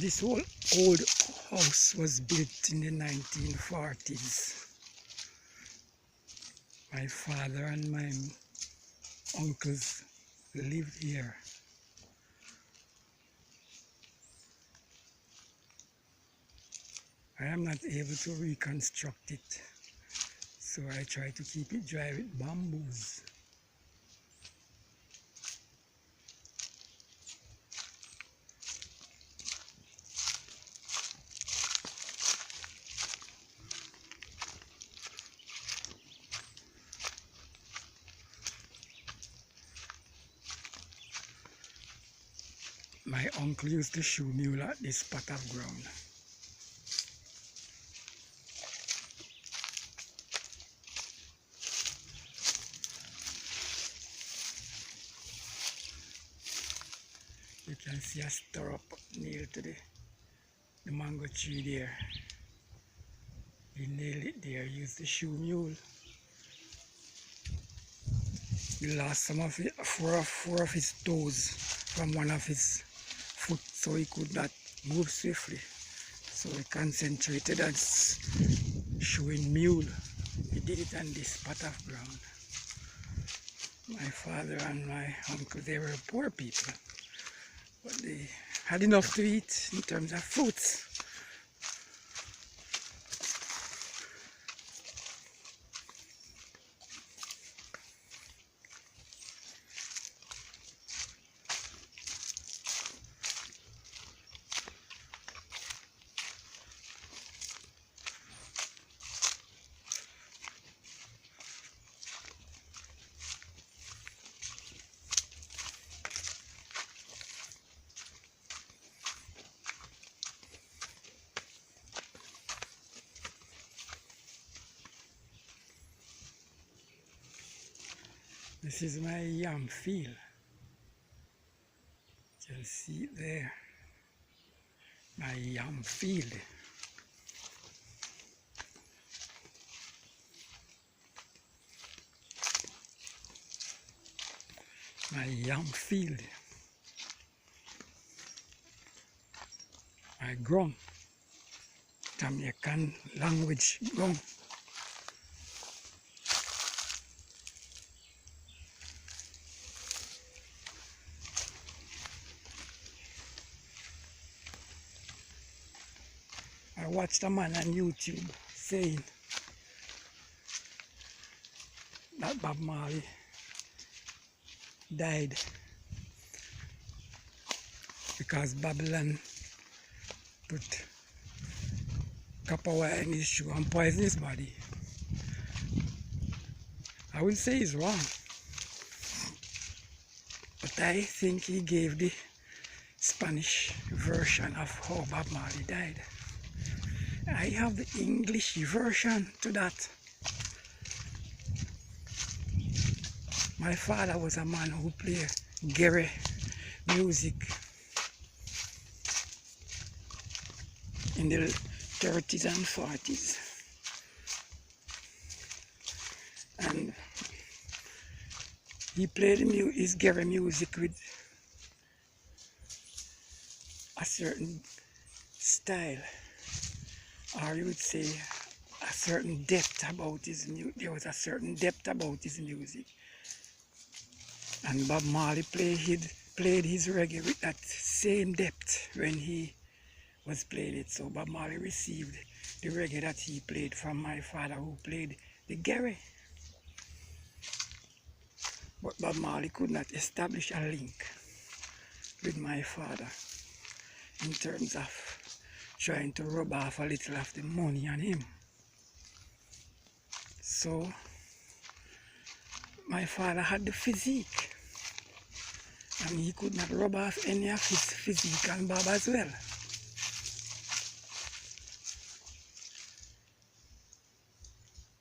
This whole old house was built in the 1940s. My father and my uncles lived here. I am not able to reconstruct it, so I try to keep it dry with bamboos. My uncle used to shoe mule at this spot of ground. You can see a stir up near to the mango tree there. He nailed it there, used the shoe mule. He lost some of it, four of his toes from one of his foot, so he could not move swiftly. So he concentrated on shoeing mule. He did it on this spot of ground. My father and my uncle, they were poor people, but they had enough to eat in terms of fruits. This is my yam field. You can see it there. My yam field. My yam field. My ground. Jamaican language ground. I watched a man on YouTube saying that Bob Marley died because Babylon put copper wire in his shoe and poisoned his body. I will say he's wrong, but I think he gave the Spanish version of how Bob Marley died. I have the English version to that. My father was a man who played Gere music in the 30s and 40s. And he played his Gere music with a certain style, or you would say a certain depth about his music. There was a certain depth about his music. And Bob Marley played his reggae with that same depth when he was playing it. So Bob Marley received the reggae that he played from my father, who played the Gere. But Bob Marley could not establish a link with my father in terms of trying to rub off a little of the money on him. So my father had the physique, and he could not rub off any of his physique on Bob as well.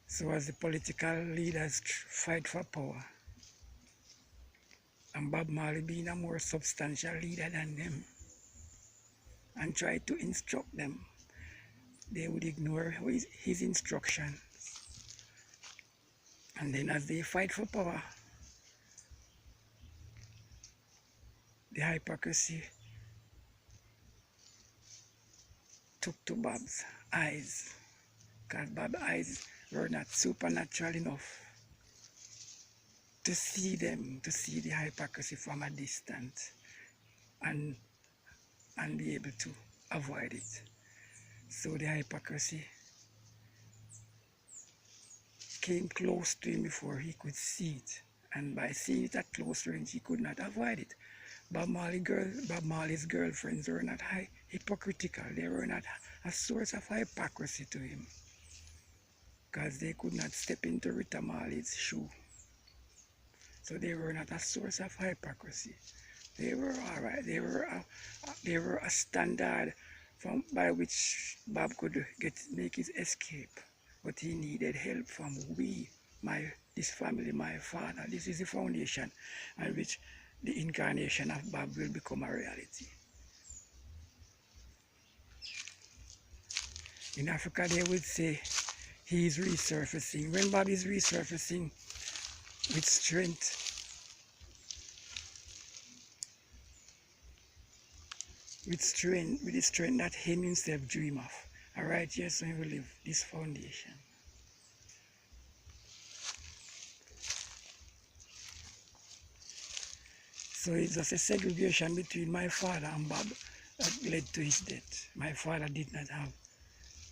So as the political leaders fight for power, and Bob Marley being a more substantial leader than them and try to instruct them, they would ignore his instructions. And then as they fight for power, the hypocrisy took to Bob's eyes, because Bob's eyes were not supernatural enough to see them, to see the hypocrisy from a distance and be able to avoid it. So the hypocrisy came close to him before he could see it. And by seeing it at close range, he could not avoid it. Bob Marley's girlfriends were not hypocritical. They were not a source of hypocrisy to him, because they could not step into Rita Marley's shoe. So they were not a source of hypocrisy. They were all right. They were a standard by which Bob could make his escape. But he needed help from this family, my father. This is the foundation on which the incarnation of Bob will become a reality. In Africa, they would say he is resurfacing. When Bob is resurfacing with strength, with the strength that him himself dream of. All right, yes, we will leave this foundation. So it's just a segregation between my father and Bob that led to his death. My father did not have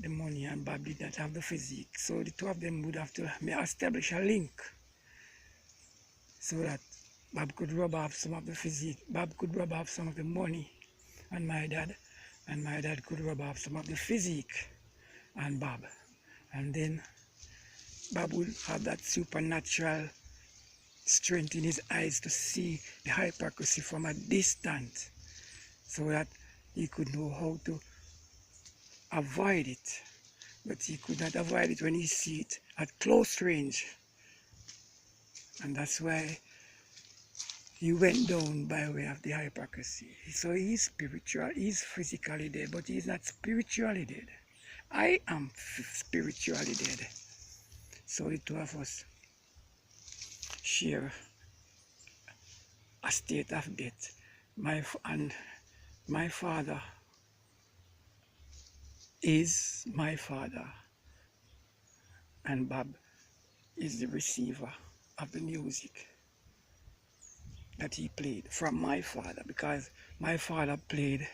the money and Bob did not have the physique. So the two of them would have to establish a link so that Bob could rub off some of the physique. Bob could rub off some of the money on my dad, and my dad could rub off some of the physique on Bob. And then Bob would have that supernatural strength in his eyes to see the hypocrisy from a distance, so that he could know how to avoid it. But he could not avoid it when he see it at close range. And that's why he went down by way of the hypocrisy. So he's spiritual, he's physically dead, but he's not spiritually dead. I am spiritually dead. So the two of us share a state of death. My father is my father, and Bob is the receiver of the music that he played from my father, because my father played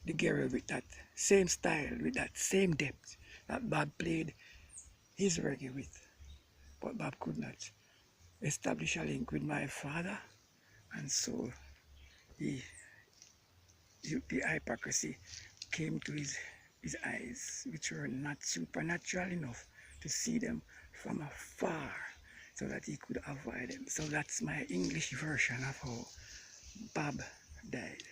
the guitar with that same style, with that same depth that Bob played his reggae with. But Bob could not establish a link with my father, and so the hypocrisy came to his eyes, which were not supernatural enough to see them from afar, so that he could avoid them. So that's my English version of how Bob died.